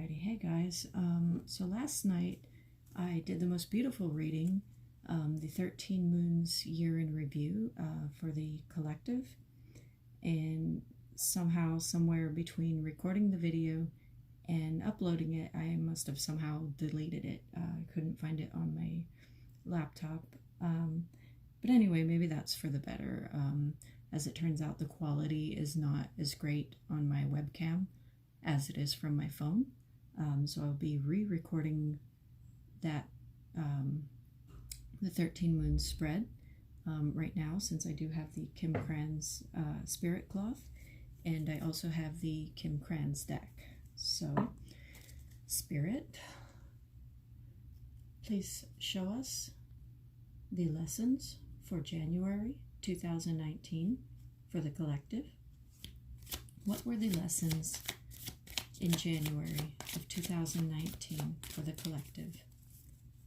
Alrighty, hey guys. So last night I did the most beautiful reading, the 13 Moons Year in Review for the collective, and somehow, somewhere between recording the video and uploading it, I must have somehow deleted it. I couldn't find it on my laptop. But anyway, maybe that's for the better. As it turns out, the quality is not as great on my webcam as it is from my phone. So I'll be re-recording that, the 13 Moons spread right now, since I do have the Kim Kranz spirit cloth, and I also have the Kim Kranz deck. So, Spirit, please show us the lessons for January 2019 for the collective. What were the lessons in January of 2019 for the collective?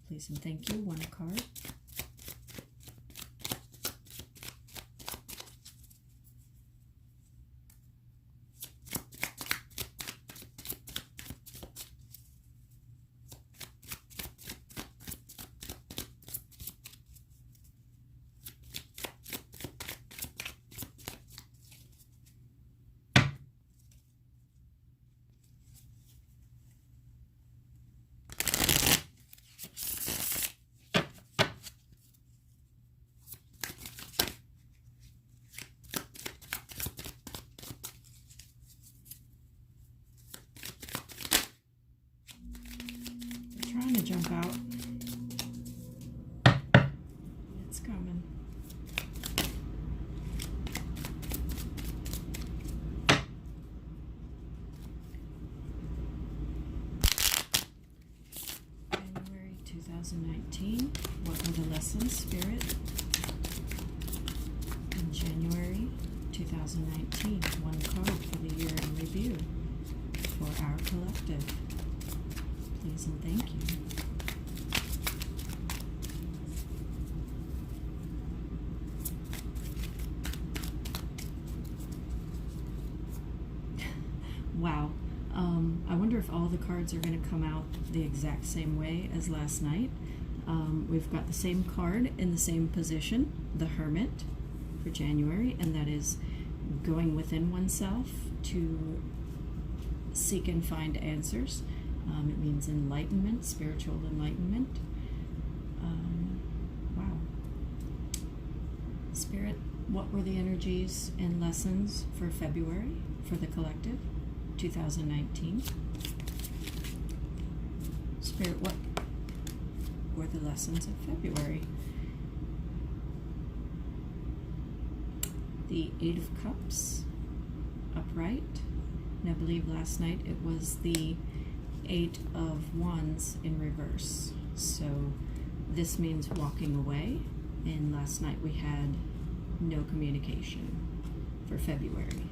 Please and thank you. One card. Trying to jump out. It's coming. January 2019. What were the lessons, Spirit? In January 2019. One card for the year in review for our collective. Please and thank you. Wow. I wonder if all the cards are going to come out the exact same way as last night. We've got the same card in the same position, the Hermit, for January, and that is going within oneself to seek and find answers. It means enlightenment, spiritual enlightenment. Wow. Spirit, what were the energies and lessons for February for the collective 2019? Spirit, what were the lessons of February? The Eight of Cups, upright. And I believe last night it was the Eight of Wands in reverse. So this means walking away, and last night we had no communication for February.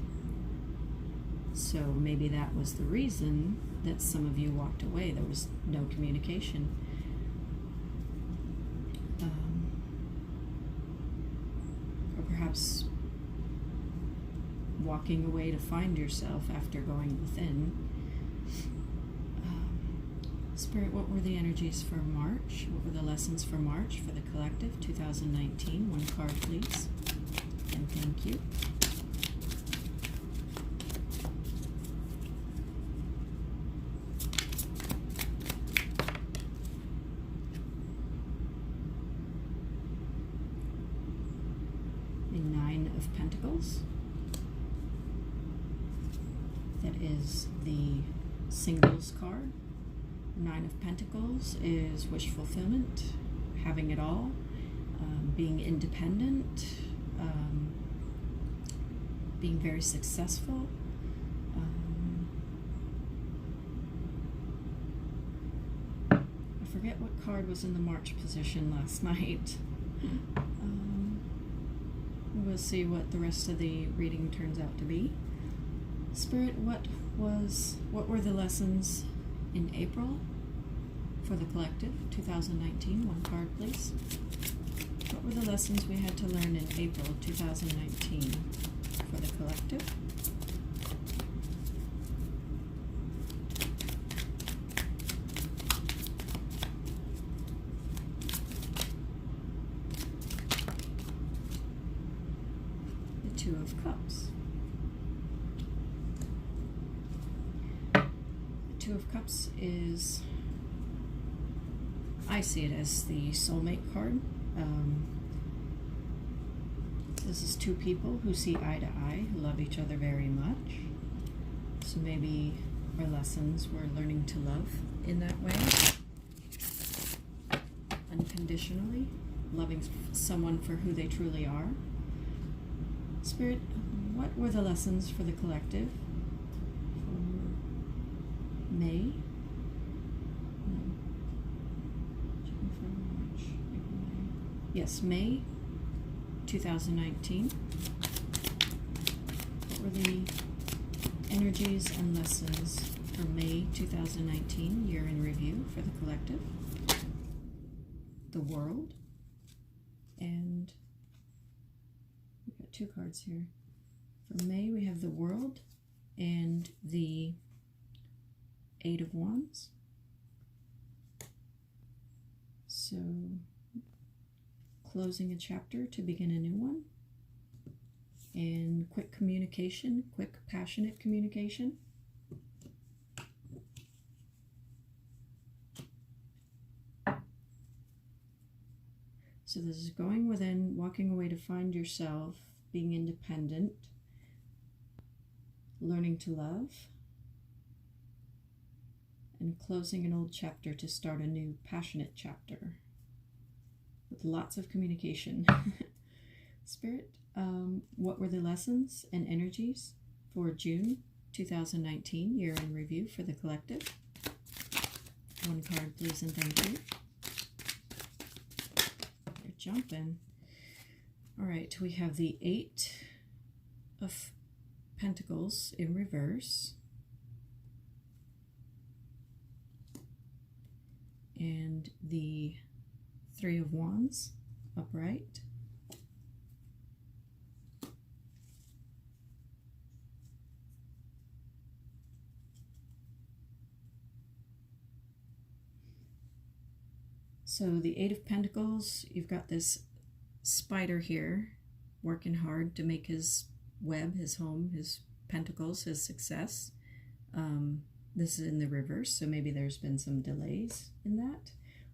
So maybe that was the reason that some of you walked away. There was no communication. Or perhaps walking away to find yourself after going within. Spirit, what were the energies for March? What were the lessons for March for the collective 2019? One card, please. And thank you. The Nine of Pentacles. That is the singles card. Nine of Pentacles is wish fulfillment, having it all, being independent, being very successful. I forget what card was in the March position last night. We'll see what the rest of the reading turns out to be. Spirit, what were the lessons in April for the collective 2019? One card, please. What were the lessons we had to learn in April 2019 for the collective? of Cups. The Two of Cups is, I see it as the soulmate card. This is two people who see eye to eye, who love each other very much. So maybe our lessons, we're learning to love in that way. Unconditionally, loving someone for who they truly are. Spirit, what were the lessons for the collective for May? Yes, May 2019. What were the energies and lessons for May 2019, year in review for the collective? The World, and we've got two cards here. For May, we have the World and the Eight of Wands. So, closing a chapter to begin a new one, and quick communication, quick, passionate communication. So this is going within, walking away to find yourself, being independent, learning to love, and closing an old chapter to start a new passionate chapter with lots of communication. Spirit, what were the lessons and energies for June 2019, year in review for the collective? One card, please, and thank you. Jumping. All right, we have the Eight of Pentacles in reverse, and the Three of Wands upright, so the Eight of Pentacles, you've got this spider here working hard to make his web, his home, his pentacles, his success. This is in the reverse, so maybe there's been some delays in that,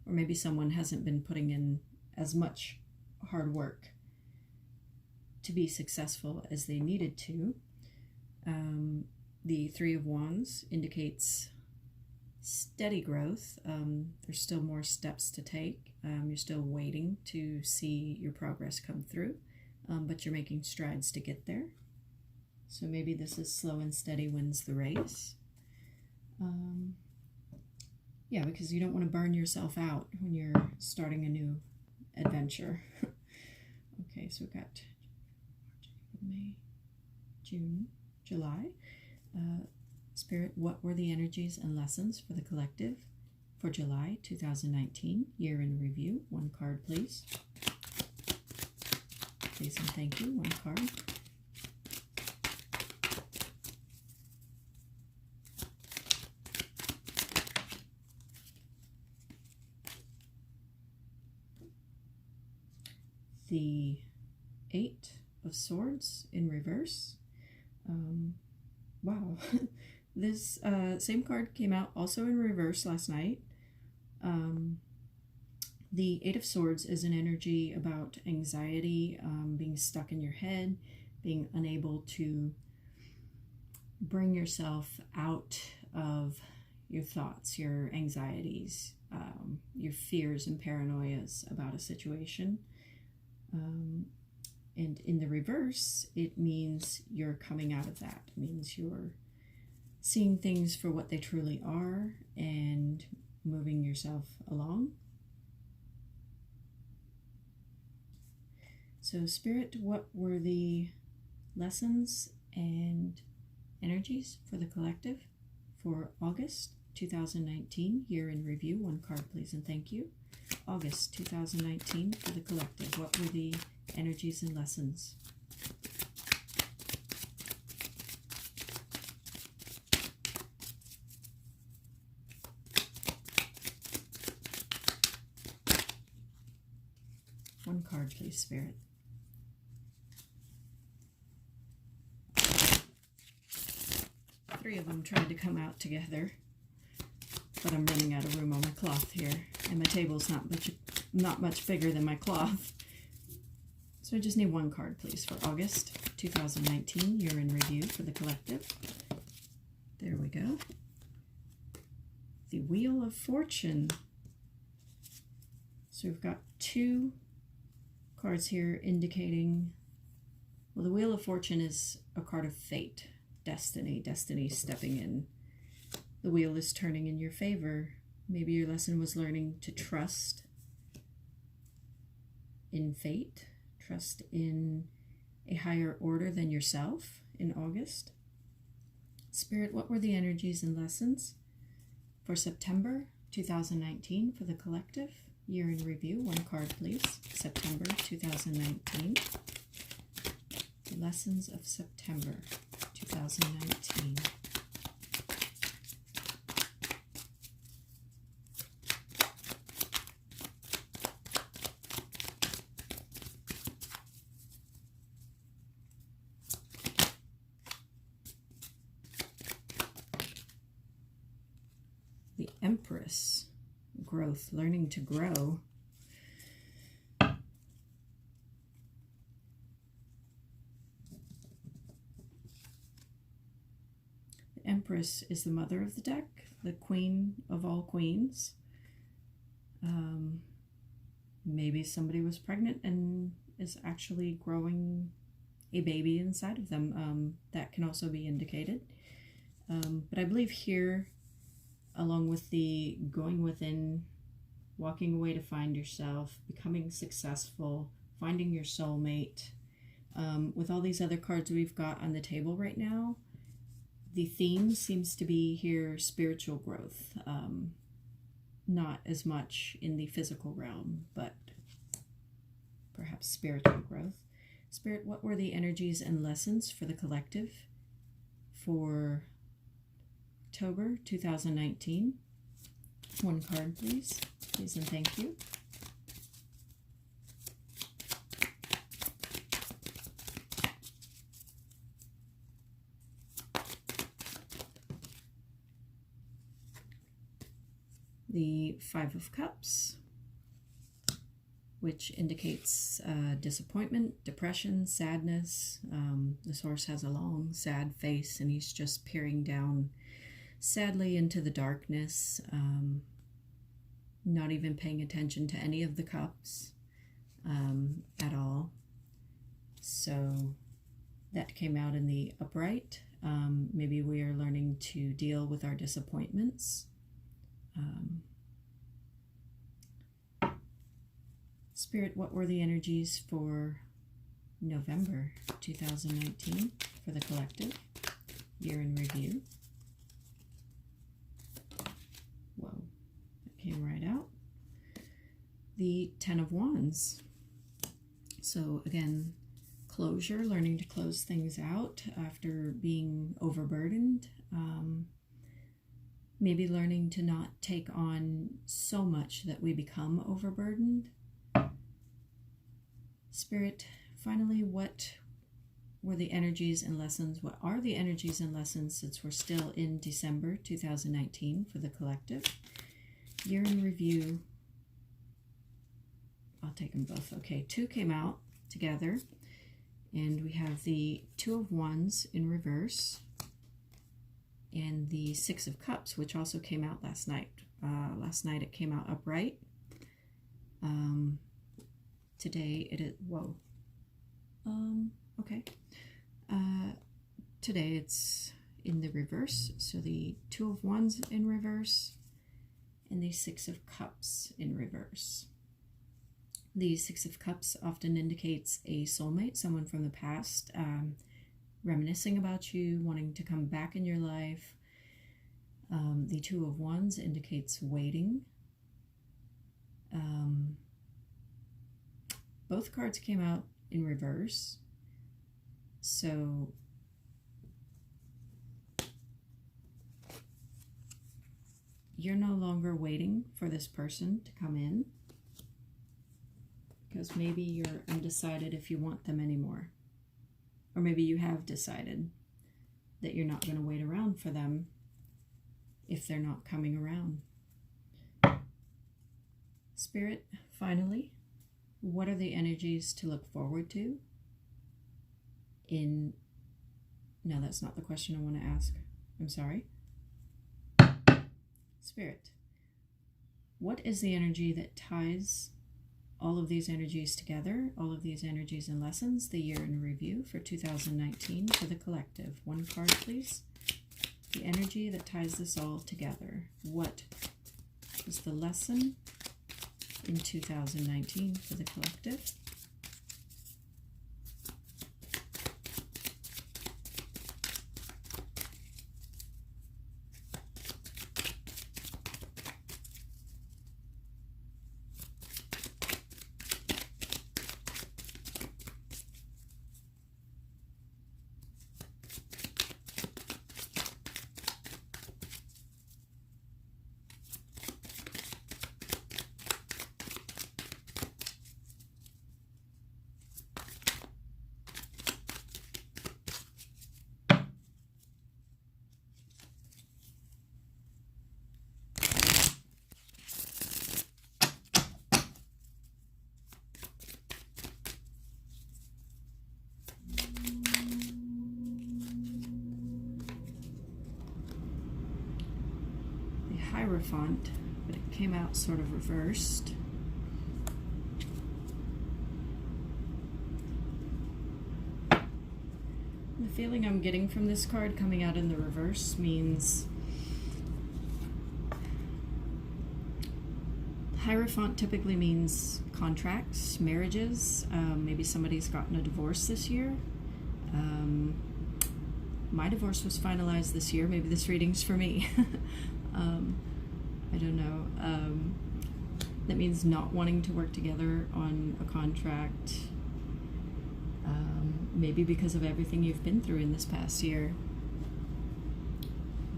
or maybe someone hasn't been putting in as much hard work to be successful as they needed to. The Three of Wands indicates steady growth. There's still more steps to take. You're still waiting to see your progress come through, but you're making strides to get there. So maybe this is slow and steady wins the race. Yeah, because you don't want to burn yourself out when you're starting a new adventure. Okay, so we've got May, June, July. Spirit, what were the energies and lessons for the collective for July 2019, year in review? One card, please. Please and thank you. One card. The Eight of Swords in reverse. Wow. This same card came out also in reverse last night. The Eight of Swords is an energy about anxiety, being stuck in your head, being unable to bring yourself out of your thoughts, your anxieties, your fears and paranoias about a situation. And in the reverse, it means you're coming out of that. It means you're seeing things for what they truly are and moving yourself along. So Spirit, what were the lessons and energies for the collective for August 2019, year in review? One card, please, and thank you. August 2019 for the collective. What were the energies and lessons? One card, please, Spirit. 3 of them tried to come out together, but I'm running out of room on my cloth here, and my table's not much bigger than my cloth. So I just need 1 card, please, for August 2019 year in review for the collective. There we go. The Wheel of Fortune. So we've got 2 cards here indicating, well, the Wheel of Fortune is a card of fate, destiny stepping in. The wheel is turning in your favor. Maybe your lesson was learning to trust in fate, trust in a higher order than yourself in August. Spirit, what were the energies and lessons for September 2019 for the collective? Year in review. 1 card, please. September 2019. The lessons of September 2019. The Empress. Growth, learning to grow. The Empress is the mother of the deck, the queen of all queens. Maybe somebody was pregnant and is actually growing a baby inside of them. That can also be indicated. But I believe here, along with the going within, walking away to find yourself, becoming successful, finding your soulmate. With all these other cards we've got on the table right now, the theme seems to be here spiritual growth. Not as much in the physical realm, but perhaps spiritual growth. Spirit, what were the energies and lessons for the collective for October 2019. 1 card, please. Please and thank you. The 5 of Cups, which indicates disappointment, depression, sadness. This horse has a long, sad face, and he's just peering down sadly into the darkness, not even paying attention to any of the cups at all. So that came out in the upright. Maybe we are learning to deal with our disappointments. Spirit, what were the energies for November 2019 for the collective? Year in review. Whoa, that came right out. The 10 of Wands. So again, closure, learning to close things out after being overburdened. Maybe learning to not take on so much that we become overburdened. Spirit, finally, what were the energies and lessons? What are the energies and lessons, since we're still in December 2019 for the collective? Year in review. I'll take them both. Okay, 2 came out together, and we have the 2 of Wands in reverse, and the 6 of Cups, which also came out last night. Last night it came out upright. Today it is, whoa. Okay. Today it's in the reverse. So the 2 of Wands in reverse and the 6 of Cups in reverse. The 6 of Cups often indicates a soulmate, someone from the past, reminiscing about you, wanting to come back in your life. The 2 of Wands indicates waiting. Both cards came out in reverse. So you're no longer waiting for this person to come in, because maybe you're undecided if you want them anymore. Or maybe you have decided. that you're not going to wait around for them if they're not coming around. Spirit, finally, what are the energies to look forward to in... No, that's not the question I want to ask. I'm sorry. Spirit, what is the energy that ties all of these energies together, all of these energies and lessons, the year in review for 2019 for the collective? One card, please. The energy that ties this all together. What is the lesson in 2019 for the collective? Hierophant, but it came out sort of reversed. The feeling I'm getting from this card coming out in the reverse means Hierophant typically means contracts, marriages. Maybe somebody's gotten a divorce this year. My divorce was finalized this year. Maybe this reading's for me. I don't know. That means not wanting to work together on a contract, maybe because of everything you've been through in this past year,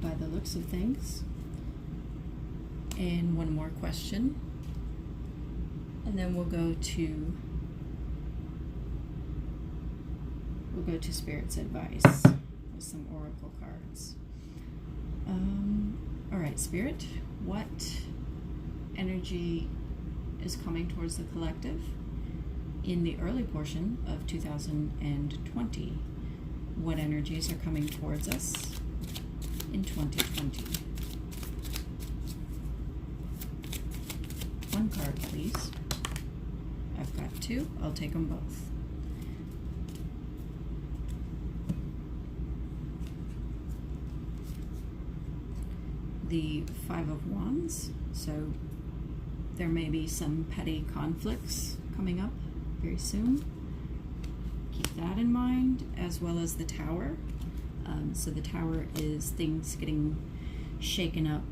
by the looks of things. And one more question, and then we'll go to Spirit's advice with some oracle cards. All right, Spirit, what energy is coming towards the collective in the early portion of 2020? What energies are coming towards us in 2020? One card, please. I've got two. I'll take them both. The Five of Wands, so there may be some petty conflicts coming up very soon. Keep that in mind, as well as the Tower. So the Tower is things getting shaken up,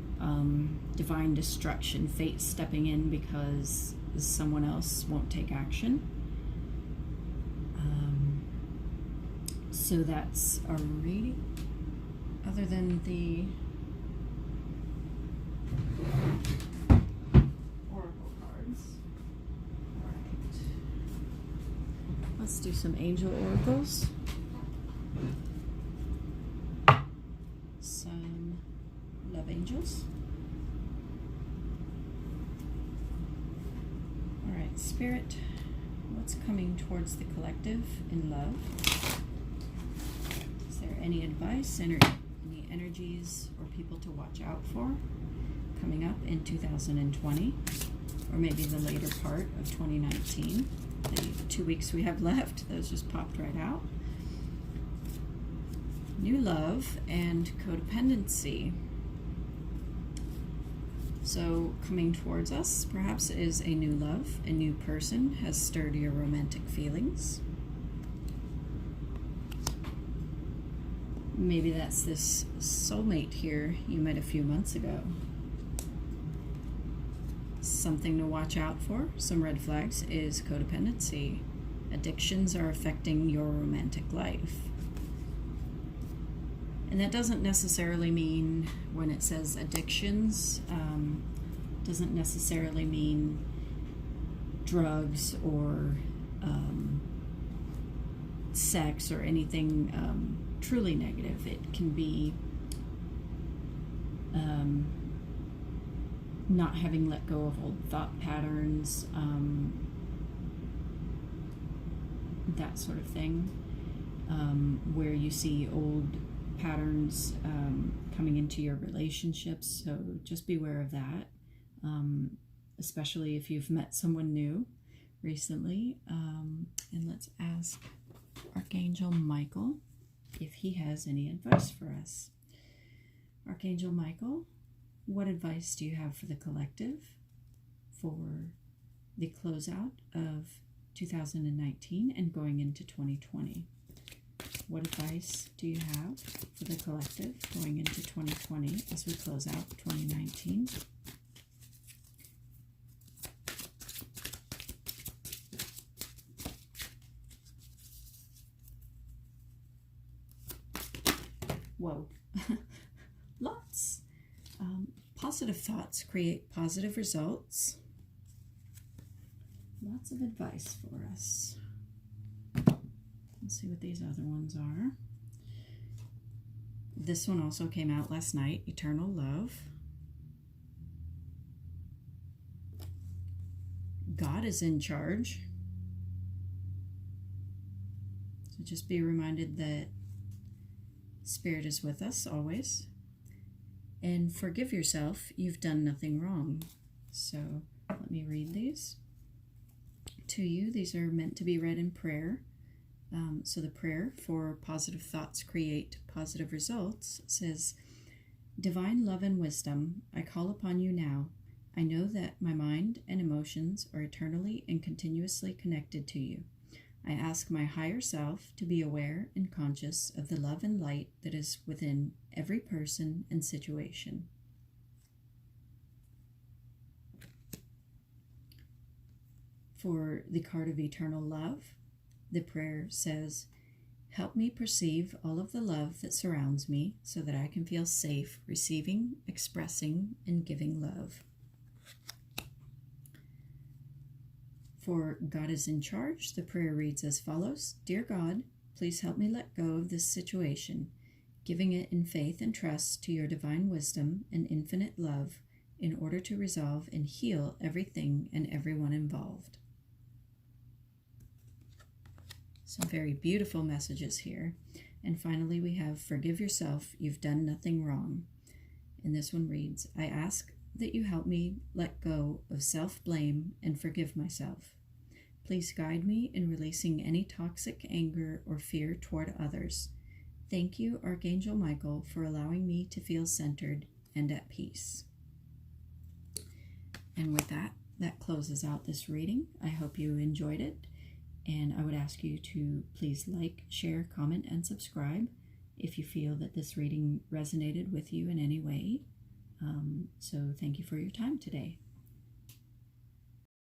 divine destruction, fate stepping in because someone else won't take action. So that's a reading. Other than the oracle cards. All right. Let's do some angel oracles. Some love angels. All right, Spirit, what's coming towards the collective in love? Is there any advice, any energies or people to watch out for coming up in 2020, or maybe the later part of 2019? The 2 weeks we have left, those just popped right out. New love and codependency. So coming towards us perhaps is a new love, a new person has stirred your romantic feelings. Maybe that's this soulmate here you met a few months ago. Something to watch out for, some red flags, is codependency. Addictions are affecting your romantic life. And that doesn't necessarily mean, when it says addictions, doesn't necessarily mean drugs or sex or anything truly negative. It can be not having let go of old thought patterns, that sort of thing, where you see old patterns coming into your relationships. So just beware of that, especially if you've met someone new recently. And let's ask Archangel Michael if he has any advice for us. Archangel Michael, what advice do you have for the collective for the closeout of 2019 and going into 2020? What advice do you have for the collective going into 2020 as we close out 2019? Whoa. Lots. Positive thoughts create positive results. Lots of advice for us. Let's see what these other ones are. This one also came out last night, Eternal Love. God is in charge. So just be reminded that Spirit is with us always. And forgive yourself, you've done nothing wrong. So let me read these to you. These are meant to be read in prayer. So the prayer for positive thoughts create positive results says, Divine love and wisdom, I call upon you now. I know that my mind and emotions are eternally and continuously connected to you. I ask my higher self to be aware and conscious of the love and light that is within every person and situation. For the card of eternal love, the prayer says, help me perceive all of the love that surrounds me so that I can feel safe receiving, expressing, and giving love. For God is in charge, the prayer reads as follows. Dear God, please help me let go of this situation, giving it in faith and trust to your divine wisdom and infinite love in order to resolve and heal everything and everyone involved. Some very beautiful messages here. And finally we have, forgive yourself, you've done nothing wrong. And this one reads, I ask that you help me let go of self-blame and forgive myself. Please guide me in releasing any toxic anger or fear toward others. Thank you, Archangel Michael, for allowing me to feel centered and at peace. And with that, that closes out this reading. I hope you enjoyed it. And I would ask you to please like, share, comment, and subscribe if you feel that this reading resonated with you in any way. So thank you for your time today.